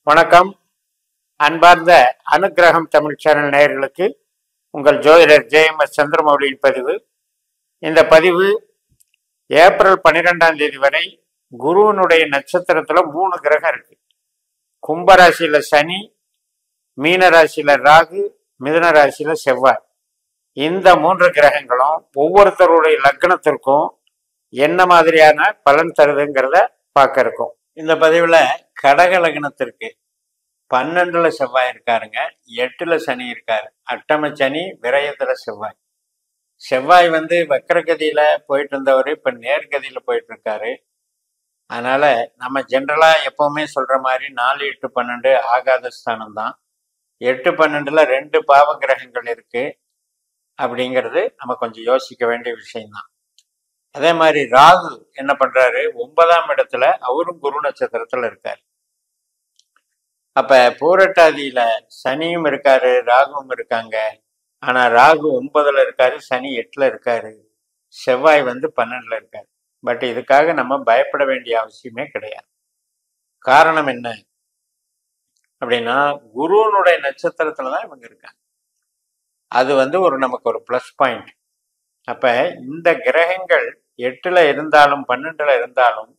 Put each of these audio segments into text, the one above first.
வணக்கம். அன்பார்ந்த அனுக்கிரகம் தமிழ் சேனல் நேயர்களுக்கு உங்கள் ஜோதிடர் ஜே.எம்.எஸ். சந்திரமௌலியின் பதிவு. இந்த பதிவு ஏப்ரல் 12ஆம் தேதி வரை குருவினுடைய நட்சத்திரத்தில் 3 கிரகம் இருக்கு. கும்பராசியில் சனி, மீன ராசியில் ராகு, மிதுன ராசியில் செவ்வாய். இந்த 3 கிரகங்களும் ஒவ்வொருத்தருடைய லக்னத்திற்கும் என்ன மாதிரியான பலன் தருதுங்கிறத பார்க்க இருக்கும். இந்த பதிவில் கடக லக்னத்திற்கு 12ல் செவ்வாய் இருக்காருங்க, 8ல் சனி இருக்காரு. அட்டம சனி, விரயத்தில் செவ்வாய். செவ்வாய் வக்கரகதியில போயிட்டு இருந்தவர் இப்ப நேர்கதியில போயிட்டு இருக்காரு. அதனால நம்ம ஜென்ரலா எப்பவுமே சொல்ற மாதிரி 4, 8, 12 ஆகாத ஸ்தானம் தான். 8, 12ல 2 பாவ கிரகங்கள் இருக்கு அப்படிங்கிறது நம்ம கொஞ்சம் யோசிக்க வேண்டிய விஷயம்தான். அதே மாதிரி ராகு என்ன பண்றாரு, 9ஆம் இடத்துல அவரும் குரு நட்சத்திரத்துல இருக்காரு. அப்ப பூரட்டாதியில சனியும் இருக்காரு, ராகுவும் இருக்காங்க. ஆனா ராகு 9ல் இருக்காரு, சனி 8ல் இருக்காரு, செவ்வாய் 12ல் இருக்காரு. பட் இதுக்காக நம்ம பயப்பட வேண்டிய அவசியமே கிடையாது. காரணம் என்ன அப்படின்னா, குருவனுடைய நட்சத்திரத்துலதான் இவங்க இருக்காங்க. அது நமக்கு ஒரு பிளஸ் பாயிண்ட். அப்ப இந்த கிரகங்கள் 8ல் இருந்தாலும் 12ல் இருந்தாலும்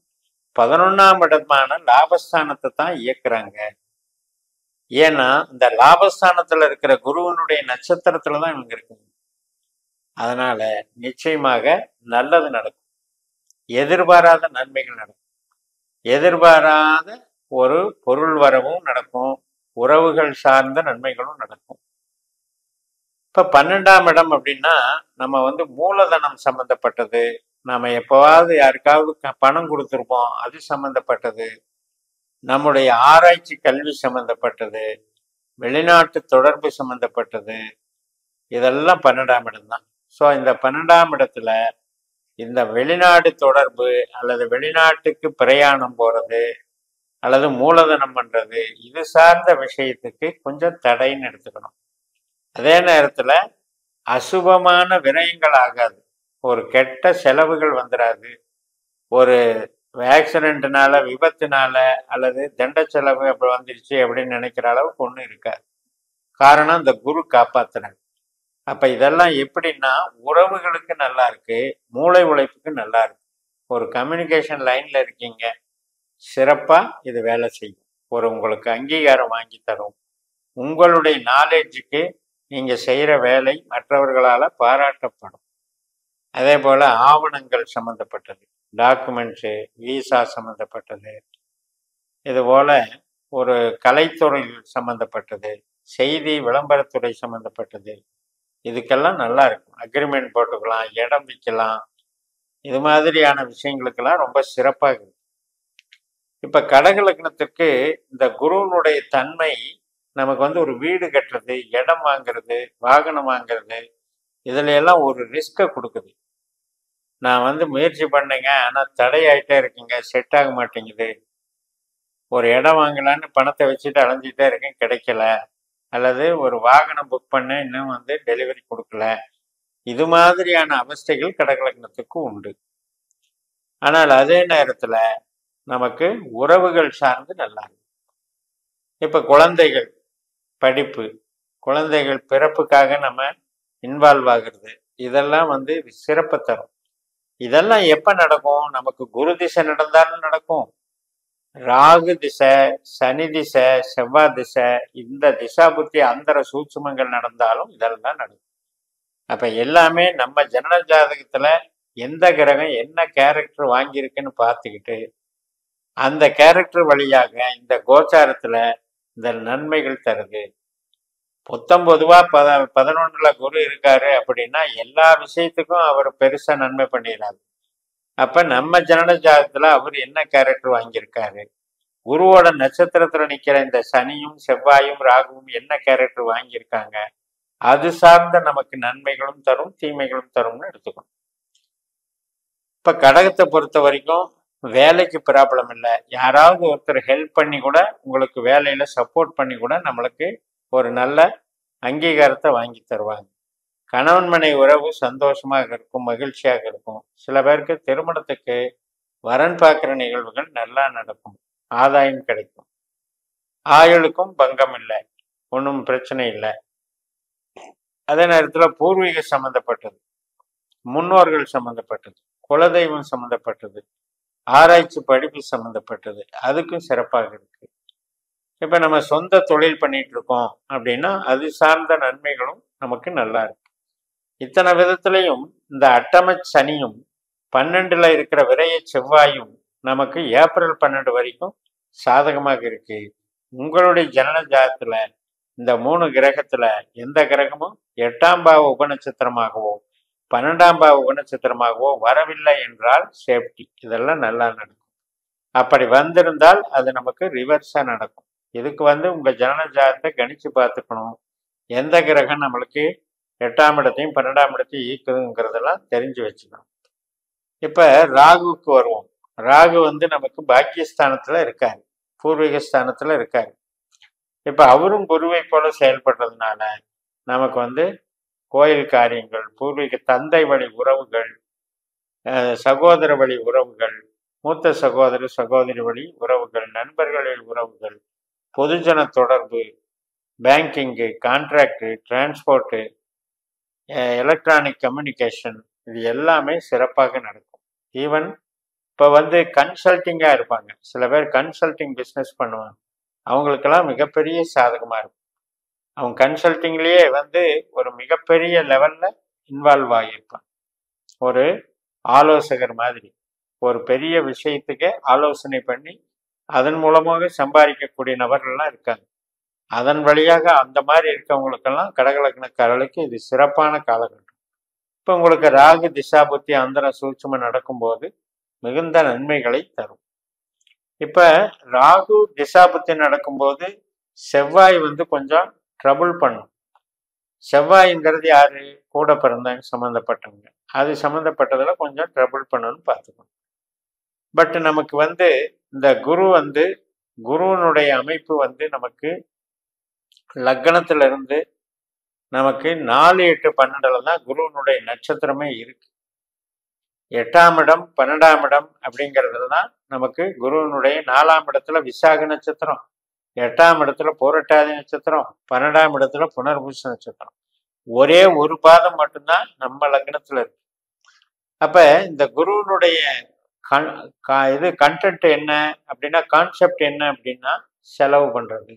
11ஆம் இடமான லாபஸ்தானத்தை தான் இயக்குறாங்க. ஏன்னா இந்த லாபஸ்தானத்துல இருக்கிற குருவனுடைய நட்சத்திரத்துலதான் இவங்க இருக்காங்க. அதனால நிச்சயமாக நல்லது நடக்கும், எதிர்பாராத நன்மைகள் நடக்கும், எதிர்பாராத ஒரு பொருள் வரவும் நடக்கும், உறவுகள் சார்ந்த நன்மைகளும் நடக்கும். இப்ப 12ஆம் இடம் அப்படின்னா நம்ம மூலதனம் சம்பந்தப்பட்டது, நாம எப்பவாவது யாருக்காவது பணம் கொடுத்துருப்போம், அது சம்பந்தப்பட்டது, நம்முடைய ஆராய்ச்சி கல்வி சம்பந்தப்பட்டது, வெளிநாட்டு தொடர்பு சம்பந்தப்பட்டது, இதெல்லாம் 12ஆம் இடம் தான். ஸோ இந்த 12ஆம் இடத்துல இந்த வெளிநாடு தொடர்பு அல்லது வெளிநாட்டுக்கு பிரயாணம் போறது அல்லது மூலதனம் பண்றது, இது சார்ந்த விஷயத்துக்கு கொஞ்சம் தடைன்னு எடுத்துக்கணும். அதே நேரத்துல அசுபமான விரயங்கள் ஆகாது, ஒரு கெட்ட செலவுகள் வந்துடாது, ஒரு ஆக்சிடென்ட்னால விபத்துனால அல்லது தண்ட செலவு அப்படி வந்துருச்சு அப்படின்னு நினைக்கிற அளவுக்கு ஒன்றும் இருக்காது. காரணம் இந்த குரு காப்பாத்துறாங்க. அப்ப இதெல்லாம் எப்படின்னா உறவுகளுக்கு நல்லா இருக்கு, மூளை உழைப்புக்கு நல்லா இருக்கு. ஒரு கம்யூனிகேஷன் லைன்ல இருக்கீங்க, சிறப்பா இது வேலை செய்யும், ஒரு உங்களுக்கு அங்கீகாரம் வாங்கி தரும். உங்களுடைய நாலேஜுக்கு நீங்க செய்யற வேலை மற்றவர்களால பாராட்டப்படும். அதே போல ஆவணங்கள் சம்பந்தப்பட்டது, டாக்குமெண்ட்ஸு, விசா சம்பந்தப்பட்டது, இது போல ஒரு கலைத்துறை சம்பந்தப்பட்டது, செய்தி விளம்பரத்துறை சம்பந்தப்பட்டது, இதுக்கெல்லாம் நல்லா இருக்கும். அக்ரிமெண்ட் போட்டுக்கலாம், இடம் விற்கலாம், இது மாதிரியான விஷயங்களுக்கெல்லாம் ரொம்ப சிறப்பாக இருக்கு. இப்ப கடக லக்னத்திற்கு இந்த குருவனுடைய தன்மை நமக்கு ஒரு வீடு கட்டுறது, இடம் வாங்குறது, வாகனம் வாங்குறது, இதுல எல்லாம் ஒரு ரிஸ்கை கொடுக்குது. நான் முயற்சி பண்ணேங்க, ஆனா தடையாயிட்டே இருக்குங்க, செட் ஆக மாட்டேங்குது. ஒரு இடம் வாங்கலான்னு பணத்தை வச்சுட்டு அலைஞ்சிட்டே இருக்கேன், கிடைக்கல. அல்லது ஒரு வாகனம் புக் பண்ண இன்னும் டெலிவரி கொடுக்கல. இது மாதிரியான அவஸ்தைகள் கடகலக்னத்துக்கு உண்டு. ஆனால் அதே நேரத்துல நமக்கு உறவுகள் சார்ந்து நல்லா இருக்கு. இப்ப குழந்தைகள் படிப்பு, குழந்தைகள் பிறப்புக்காக நம்ம இன்வால்வ் ஆகுறது, இதெல்லாம் சிறப்பு தரும். இதெல்லாம் எப்ப நடக்கும், நமக்கு குரு திசை நடந்தாலும் நடக்கும், ராகு திசை, சனி திசை, செவ்வாய் திசை, இந்த திசா புத்தி அந்தர சூட்சுமங்கள் நடந்தாலும் இதெல்லாம் நடக்கும். அப்ப எல்லாமே நம்ம ஜனன ஜாதகத்துல எந்த கிரகம் என்ன கேரக்டர் வாங்கியிருக்குன்னு பார்த்துக்கிட்டு அந்த கேரக்டர் வழியாக இந்த கோச்சாரத்துல இந்த நன்மைகள் தருது. பொதுவா 11ல் குரு இருக்காரு அப்படின்னா எல்லா விஷயத்துக்கும் அவர் பெருசா நன்மை பண்ணிடாது. அப்ப நம்ம ஜனன ஜாதகத்துல அவர் என்ன கேரக்டர் வாங்கியிருக்காரு, குருவோட நட்சத்திரத்துல நிக்கிற இந்த சனியும் செவ்வாயும் ராகுவும் என்ன கேரக்டர் வாங்கியிருக்காங்க, அது சார்ந்த நமக்கு நன்மைகளும் தரும், தீமைகளும் தரும்னு எடுத்துக்கணும். இப்ப கடகத்தை பொறுத்த வரைக்கும் வேலைக்கு ப்ராப்ளம் இல்லை. யாராவது ஒருத்தர் ஹெல்ப் பண்ணி கூட, உங்களுக்கு வேலையில சப்போர்ட் பண்ணி கூட நம்மளுக்கு ஒரு நல்ல அங்கீகாரத்தை வாங்கி தருவாங்க. கணவன் மனைவி உறவு சந்தோஷமாக இருக்கும், மகிழ்ச்சியாக இருக்கும். சில பேருக்கு திருமணத்துக்கு வரன் பார்க்குற நிகழ்வுகள் நல்லா நடக்கும், ஆதாயம் கிடைக்கும். ஆயுளுக்கும் பங்கம் இல்லை, ஒன்றும் பிரச்சனை இல்லை. அதே நேரத்தில் பூர்வீக சம்பந்தப்பட்டது, முன்னோர்கள் சம்பந்தப்பட்டது, குலதெய்வம் சம்பந்தப்பட்டது, ஆராய்ச்சி படிப்பு சம்பந்தப்பட்டது, அதுக்கும் சிறப்பாக இருக்கு. இப்ப நம்ம சொந்த தொழில் பண்ணிட்டு இருக்கோம் அப்படின்னா அது சார்ந்த நன்மைகளும் நமக்கு நல்லா இருக்கு. இத்தனை விதத்திலையும் இந்த அட்டம சனியும் 12ல இருக்கிற விரைய செவ்வாயும் நமக்கு ஏப்ரல் 12 வரைக்கும் சாதகமாக இருக்கு. உங்களுடைய ஜனன ஜாதத்துல இந்த 3 கிரகத்துல எந்த கிரகமும் 8ஆம் பாவ உபநட்சத்திரமாகவோ 12ஆம் பாவ உபநட்சத்திரமாகவோ வரவில்லை என்றால் சேஃப்டி. இதெல்லாம் நல்லா நடக்கும். அப்படி வந்திருந்தால் அது நமக்கு ரிவர்ஸா நடக்கும். இதுக்கு உங்க ஜனன ஜாதத்தை கணிச்சு பார்த்துக்கணும். எந்த கிரகம் நம்மளுக்கு 8ஆம் இடத்தையும் 12ஆம் இடத்தையும் ஈக்குதுங்கிறதெல்லாம் தெரிஞ்சு வச்சுக்கணும். இப்ப ராகுவுக்கு வருவோம். ராகு நமக்கு பாக்கியஸ்தானத்துல இருக்காரு, பூர்வீக ஸ்தானத்துல இருக்காரு. இப்ப அவரும் குருவை போல செயல்படுறதுனால நமக்கு கோயில் காரியங்கள், பூர்வீக தந்தை வழி உறவுகள், சகோதர வழி உறவுகள், மூத்த சகோதர சகோதரி வழி உறவுகள், நண்பர்களின் உறவுகள், பொதுஜன தொடர்பு, banking, contract, transport, electronic communication, இது எல்லாமே சிறப்பாக நடக்கும். ஈவன் இப்போ கன்சல்டிங்காக இருப்பாங்க, சில பேர் கன்சல்டிங் பிஸ்னஸ் பண்ணுவாங்க, அவங்களுக்கெல்லாம் மிகப்பெரிய சாதகமாக இருக்கும். அவங்க கன்சல்டிங்லேயே ஒரு மிகப்பெரிய லெவலில் இன்வால்வ் ஆகியிருப்பாங்க. ஒரு ஆலோசகர் மாதிரி ஒரு பெரிய விஷயத்துக்கு ஆலோசனை பண்ணி அதன் மூலமாக சம்பாதிக்கக்கூடிய நபர்கள்லாம் இருக்காங்க. அதன் வழியாக அந்த மாதிரி இருக்கவங்களுக்கெல்லாம் கடகலக்னக்காரர்களுக்கு இது சிறப்பான காலகட்டம். இப்போ உங்களுக்கு ராகு திசாபுத்தி அந்தர சூட்சுமம் நடக்கும்போது மிகுந்த நன்மைகளை தரும். இப்ப ராகு திசாபுத்தி நடக்கும்போது செவ்வாய் கொஞ்சம் ட்ரபுள் பண்ணும். செவ்வாய்ங்கிறது யாரு? கூட பிறந்தவங்க சம்மந்தப்பட்டவங்க. அது சம்மந்தப்பட்டதுல கொஞ்சம் ட்ரபுள் பண்ணணும்னு பார்த்துக்கணும். பட் நமக்கு இந்த குரு குருவனுடைய அமைப்பு நமக்கு லக்னத்துல இருந்து நமக்கு 4, 8, 12ல தான் குருவனுடைய நட்சத்திரமே இருக்கு. 8ஆம் இடம் 12ஆம் இடம் அப்படிங்கிறதுல தான் நமக்கு குருவனுடைய 4ஆம் இடத்துல விசாக நட்சத்திரம், 8ஆம் இடத்துல பூரட்டாதி நட்சத்திரம், 12ஆம் இடத்துல புனர்பூச நட்சத்திரம். ஒரே ஒரு பாதம் மட்டும்தான் நம்ம லக்னத்துல இருக்கு. அப்ப இந்த குருவனுடைய இது கண்டென்ட் என்ன அப்படின்னா, கான்செப்ட் என்ன அப்படின்னா செலவு பண்றது.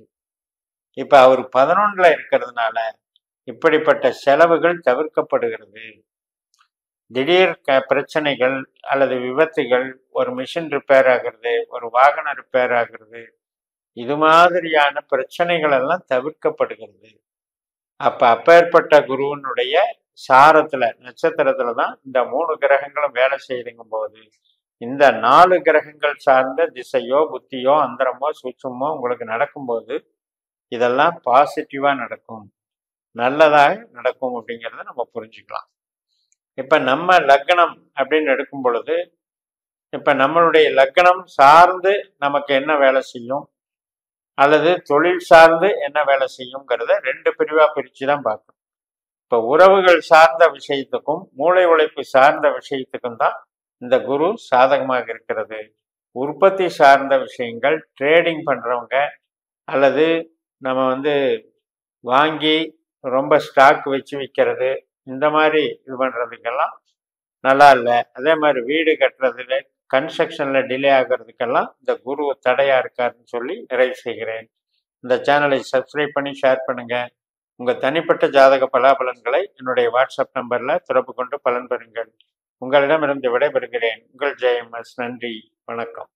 இப்ப அவர் 11ல இருக்கிறதுனால இப்படிப்பட்ட செலவுகள் தவிர்க்கப்படுகிறது. திடீர் பிரச்சனைகள் அல்லது விபத்துகள், ஒரு மிஷின் ரிப்பேர் ஆகிறது, ஒரு வாகனம் ரிப்பேர் ஆகிறது, இது மாதிரியான பிரச்சனைகள் எல்லாம் தவிர்க்கப்படுகிறது. அப்பேற்பட்ட குருவனுடைய சாரத்துல நட்சத்திரத்துல தான் இந்த 3 கிரகங்களும் வேலை செய்யுங்கும் போது இந்த 4 கிரகங்கள் சார்ந்த திசையோ புத்தியோ அந்தரமோ சூட்சமோ உங்களுக்கு நடக்கும்போது இதெல்லாம் பாசிட்டிவா நடக்கும், நல்லதாக நடக்கும் அப்படிங்கிறத நம்ம புரிஞ்சுக்கலாம். இப்ப நம்ம லக்னம் அப்படின்னு எடுக்கும் பொழுது இப்ப நம்மளுடைய லக்னம் சார்ந்து நமக்கு என்ன வேலை செய்யும் அல்லது தொழில் சார்ந்து என்ன வேலை செய்யுங்கிறத 2 பிரிவா பிரிச்சு தான் பார்க்கணும். இப்ப உறவுகள் சார்ந்த விஷயத்துக்கும் மூளை உழைப்பு சார்ந்த விஷயத்துக்கும் தான் இந்த குரு சாதகமாக இருக்கிறது. உற்பத்தி சார்ந்த விஷயங்கள், ட்ரேடிங் பண்றவங்க அல்லது நம்ம வாங்கி ரொம்ப ஸ்டாக் வச்சு விற்கிறது, இந்த மாதிரி இது பண்றதுக்கெல்லாம் நல்லா இல்லை. அதே மாதிரி வீடு கட்டுறதுல கன்ஸ்ட்ரக்ஷன்ல டிலே ஆகிறதுக்கெல்லாம் இந்த குரு தடையா இருக்காருன்னு சொல்லி நிறைவு செய்கிறேன். இந்த சேனலை சப்ஸ்கிரைப் பண்ணி ஷேர் பண்ணுங்க. உங்க தனிப்பட்ட ஜாதக பலாபலன்களை என்னுடைய வாட்ஸ்அப் நம்பர்ல தொடர்பு கொண்டு பலன் பெறுங்கள். உங்களிடமிருந்து விடைபெறுகிறேன். உங்கள் ஜெயம்எஸ். நன்றி, வணக்கம்.